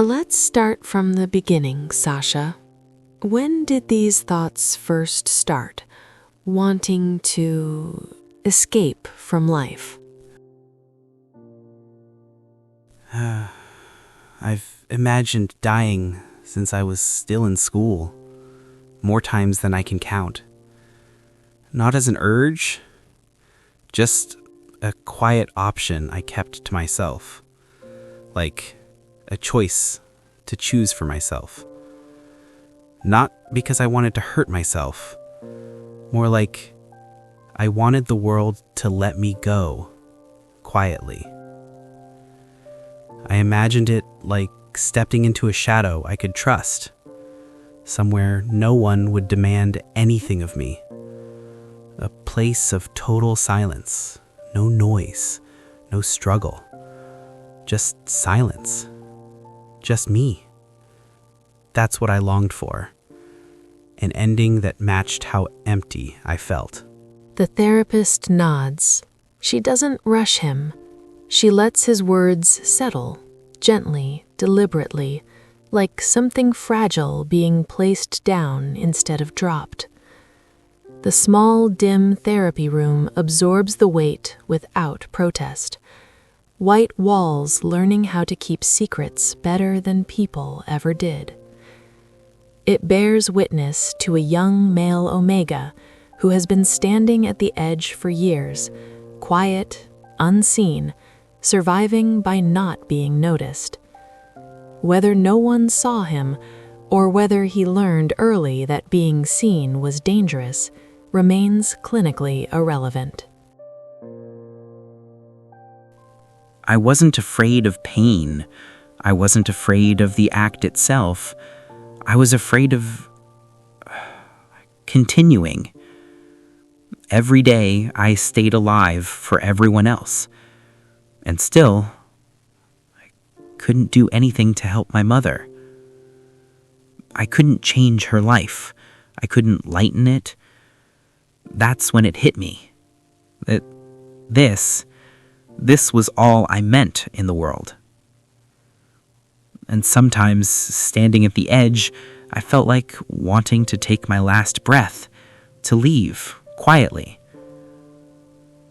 Let's start from the beginning, Sasha. When did these thoughts first start? Wanting to escape from life? I've imagined dying since I was still in school, more times than I can count. Not as an urge, just a quiet option I kept to myself, like a choice to choose for myself. Not because I wanted to hurt myself, more like I wanted the world to let me go, quietly. I imagined it like stepping into a shadow I could trust, somewhere no one would demand anything of me. A place of total silence, no noise, no struggle, just silence, just me. That's what I longed for, an ending that matched how empty I felt. The therapist nods. She doesn't rush him. She lets his words settle, gently, deliberately, like something fragile being placed down instead of dropped. The small, dim therapy room absorbs the weight without protest. White walls learning how to keep secrets better than people ever did. It bears witness to a young male Omega who has been standing at the edge for years, quiet, unseen, surviving by not being noticed. Whether no one saw him, or whether he learned early that being seen was dangerous, remains clinically irrelevant. I wasn't afraid of pain. I wasn't afraid of the act itself. I was afraid of continuing. Every day I stayed alive for everyone else. And still, I couldn't do anything to help my mother. I couldn't change her life. I couldn't lighten it. That's when it hit me. That this was all I meant in the world. And sometimes, standing at the edge, I felt like wanting to take my last breath, to leave quietly,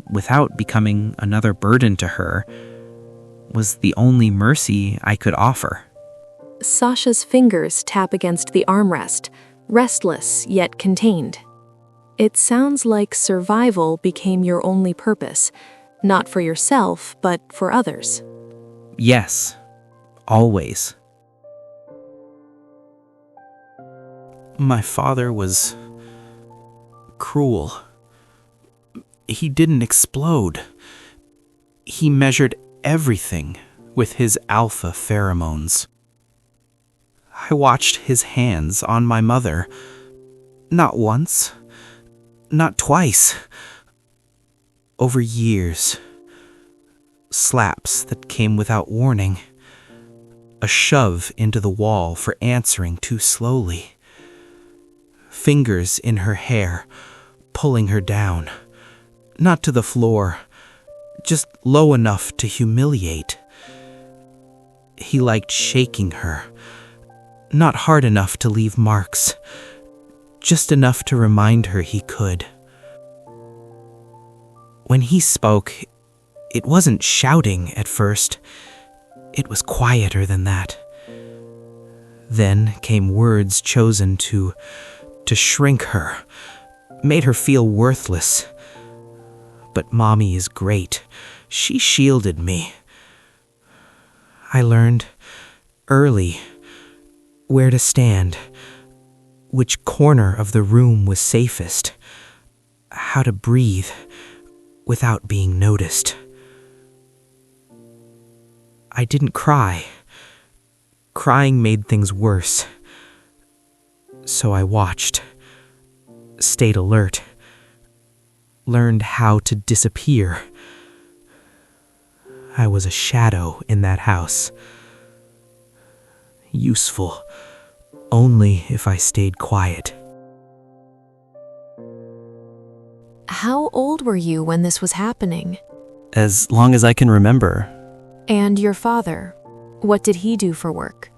without becoming another burden to her, was the only mercy I could offer. Sasha's fingers tap against the armrest, restless yet contained. It sounds like survival became your only purpose, not for yourself, but for others. Yes, always. My father was cruel. He didn't explode. He measured everything with his alpha pheromones. I watched his hands on my mother, not once, not twice, over years. Slaps that came without warning. A shove into the wall for answering too slowly. Fingers in her hair, pulling her down. Not to the floor, just low enough to humiliate. He liked shaking her, not hard enough to leave marks, just enough to remind her he could. When he spoke, it wasn't shouting at first. It was quieter than that. Then came words chosen to shrink her, made her feel worthless. But Mommy is great. She shielded me. I learned early where to stand, which corner of the room was safest, how to breathe without being noticed. I didn't cry. Crying made things worse. So I watched, stayed alert, learned how to disappear. I was a shadow in that house. Useful, only if I stayed quiet. How old were you when this was happening? As long as I can remember. And your father, what did he do for work?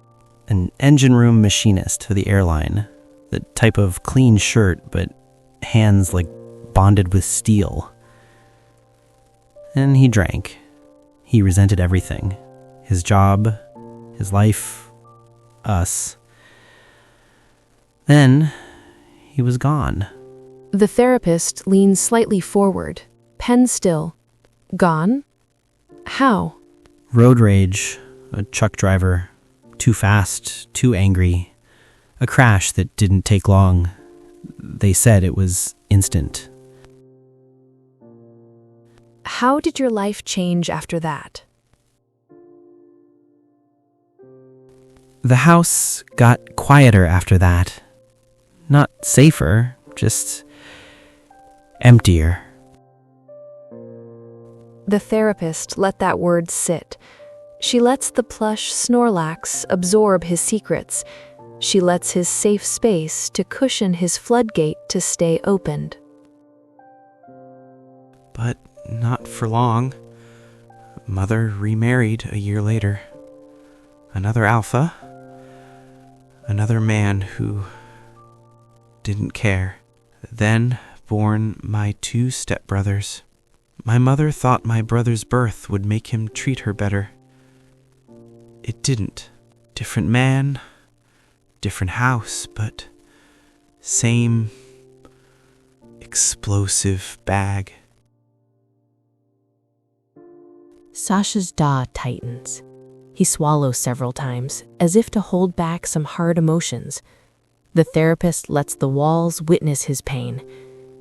an engine room machinist for the airline, the type of clean shirt but hands like bonded with steel. And he drank. He resented everything. His job, his life, us. Then he was gone. The therapist leans slightly forward, pen still. Gone? How? Road rage, a truck driver, too fast, too angry, a crash that didn't take long. They said it was instant. How did your life change after that? The house got quieter after that. Not safer, just emptier. The therapist let that word sit. She lets the plush Snorlax absorb his secrets. She lets his safe space to cushion his floodgate to stay opened. But not for long. Mother remarried a year later. Another alpha. Another man who didn't care. Then born my 2 stepbrothers. My mother thought my brother's birth would make him treat her better. It didn't. Different man, different house, but same explosive bag. Sasha's jaw tightens. He swallows several times, as if to hold back some hard emotions. The therapist lets the walls witness his pain.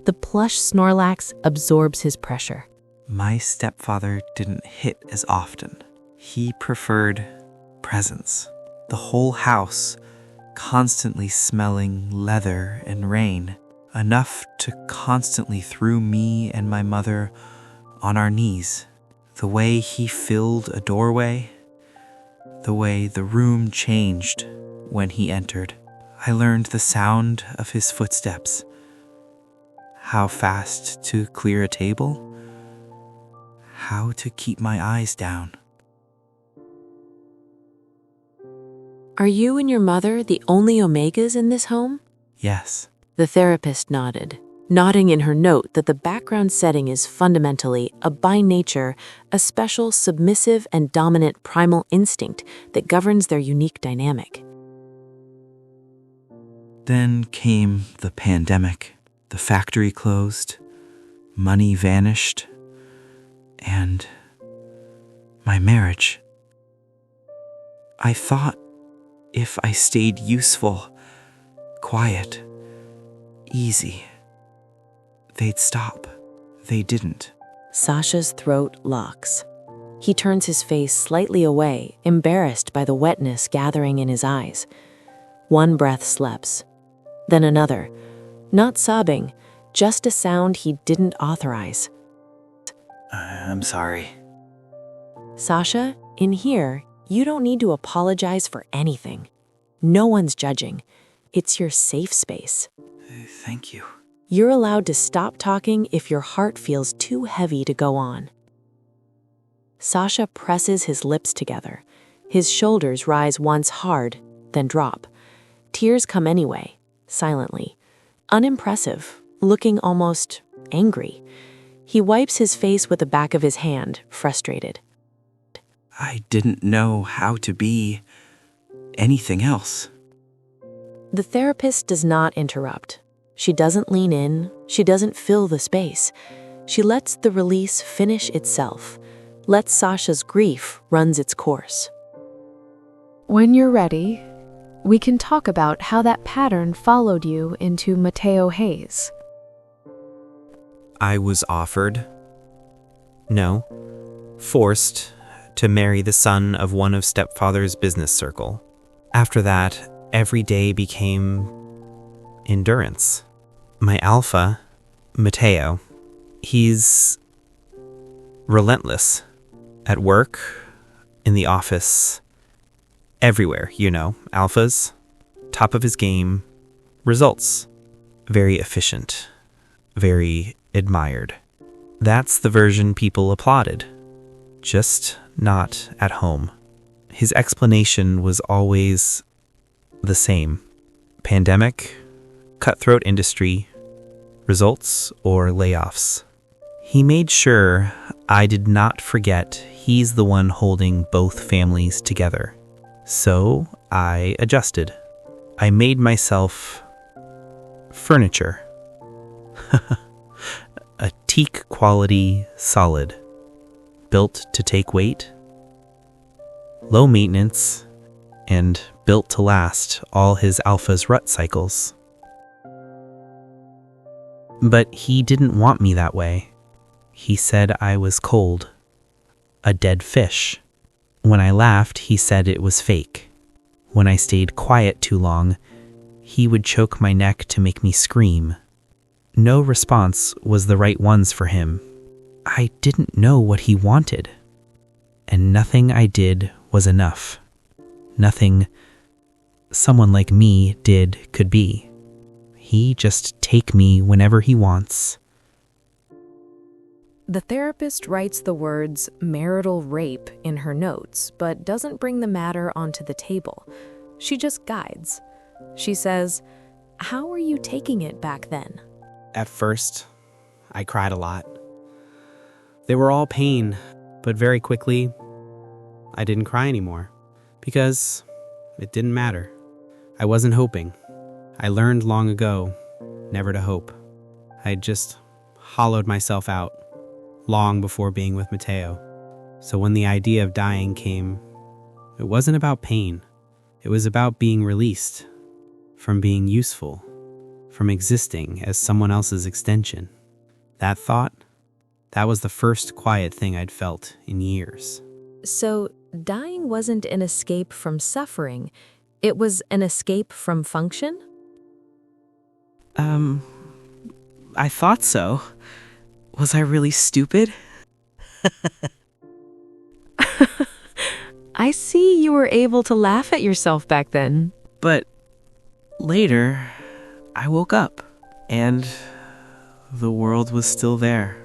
The plush Snorlax absorbs his pressure. My stepfather didn't hit as often. He preferred presence. The whole house constantly smelling leather and rain, enough to constantly throw me and my mother on our knees. The way he filled a doorway, the way the room changed when he entered. I learned the sound of his footsteps, how fast to clear a table, how to keep my eyes down. Are you and your mother the only Omegas in this home? Yes. The therapist nodded, nodding in her note that the background setting is fundamentally, by nature, a special submissive and dominant primal instinct that governs their unique dynamic. Then came the pandemic. The factory closed, money vanished, and my marriage. I thought if I stayed useful, quiet, easy, they'd stop. They didn't. Sasha's throat locks. He turns his face slightly away, embarrassed by the wetness gathering in his eyes. One breath slips, then another. Not sobbing, just a sound he didn't authorize. I'm sorry. Sasha, in here, you don't need to apologize for anything. No one's judging. It's your safe space. Thank you. You're allowed to stop talking if your heart feels too heavy to go on. Sasha presses his lips together. His shoulders rise once hard, then drop. Tears come anyway, silently. Unimpressive, looking almost angry. He wipes his face with the back of his hand, frustrated. I didn't know how to be anything else. The therapist does not interrupt. She doesn't lean in. She doesn't fill the space. She lets the release finish itself. Lets Sasha's grief runs its course. When you're ready, we can talk about how that pattern followed you into Matteo Hayes. I was forced to marry the son of one of stepfather's business circle. After that, every day became endurance. My alpha, Matteo, he's relentless. At work, in the office, everywhere, alphas, top of his game, results. Very efficient, very admired. That's the version people applauded, just not at home. His explanation was always the same. Pandemic, cutthroat industry, results, or layoffs. He made sure I did not forget he's the one holding both families together. So I adjusted. I made myself furniture. A teak quality solid, built to take weight, low maintenance, and built to last all his alpha's rut cycles. But he didn't want me that way. He said I was cold, a dead fish. When I laughed, he said it was fake. When I stayed quiet too long, he would choke my neck to make me scream. No response was the right ones for him. I didn't know what he wanted. And nothing I did was enough. Nothing someone like me did could be. He just take me whenever he wants. The therapist writes the words marital rape in her notes, but doesn't bring the matter onto the table. She just guides. She says, "How were you taking it back then?" At first, I cried a lot. They were all pain, but very quickly, I didn't cry anymore because it didn't matter. I wasn't hoping. I learned long ago never to hope. I just hollowed myself out long before being with Matteo. So when the idea of dying came, it wasn't about pain. It was about being released from being useful, from existing as someone else's extension. That thought, that was the first quiet thing I'd felt in years. So, dying wasn't an escape from suffering. It was an escape from function? I thought so. Was I really stupid? I see you were able to laugh at yourself back then. But later, I woke up, and the world was still there.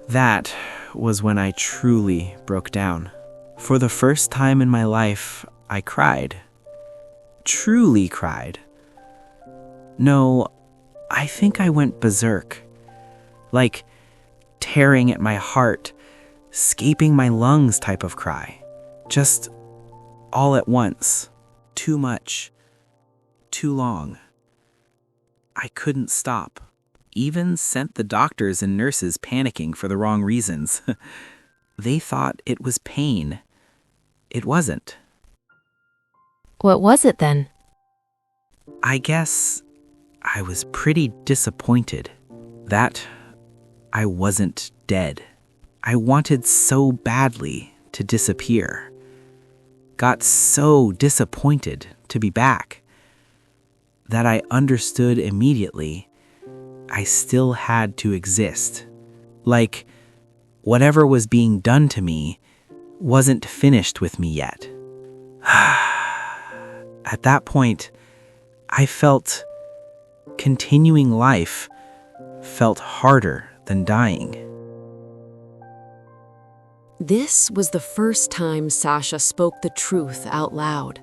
That was when I truly broke down. For the first time in my life, I cried. Truly cried. No, I think I went berserk. Like tearing at my heart, scaping my lungs type of cry. Just all at once. Too much. Too long. I couldn't stop. Even sent the doctors and nurses panicking for the wrong reasons. They thought it was pain. It wasn't. What was it then? I guess I was pretty disappointed that I wasn't dead. I wanted so badly to disappear. Got so disappointed to be back that I understood immediately I still had to exist. Like whatever was being done to me wasn't finished with me yet. At that point, I felt continuing life felt harder than dying. This was the first time Sasha spoke the truth out loud.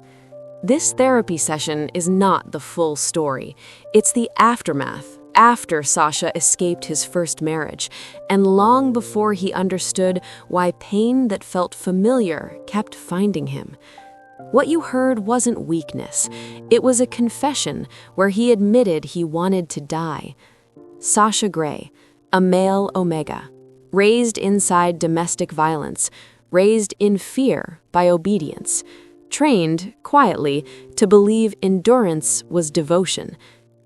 This therapy session is not the full story. It's the aftermath, after Sasha escaped his first marriage, and long before he understood why pain that felt familiar kept finding him. What you heard wasn't weakness. It was a confession where he admitted he wanted to die. Sasha Grey, a male omega, raised inside domestic violence, raised in fear by obedience, trained, quietly, to believe endurance was devotion,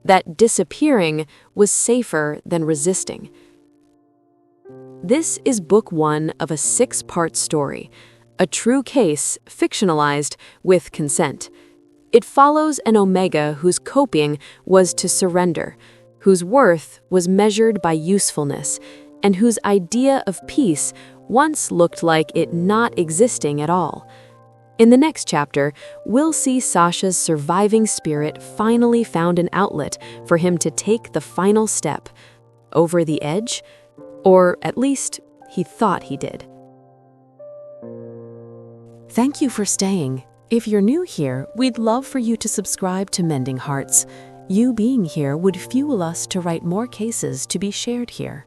that disappearing was safer than resisting. This is book 1 of a 6-part story, a true case fictionalized with consent. It follows an omega whose coping was to surrender, whose worth was measured by usefulness, and whose idea of peace once looked like it not existing at all. In the next chapter, we'll see Sasha's surviving spirit finally found an outlet for him to take the final step. Over the edge? Or at least, he thought he did. Thank you for staying. If you're new here, we'd love for you to subscribe to Mending Hearts. You being here would fuel us to write more cases to be shared here.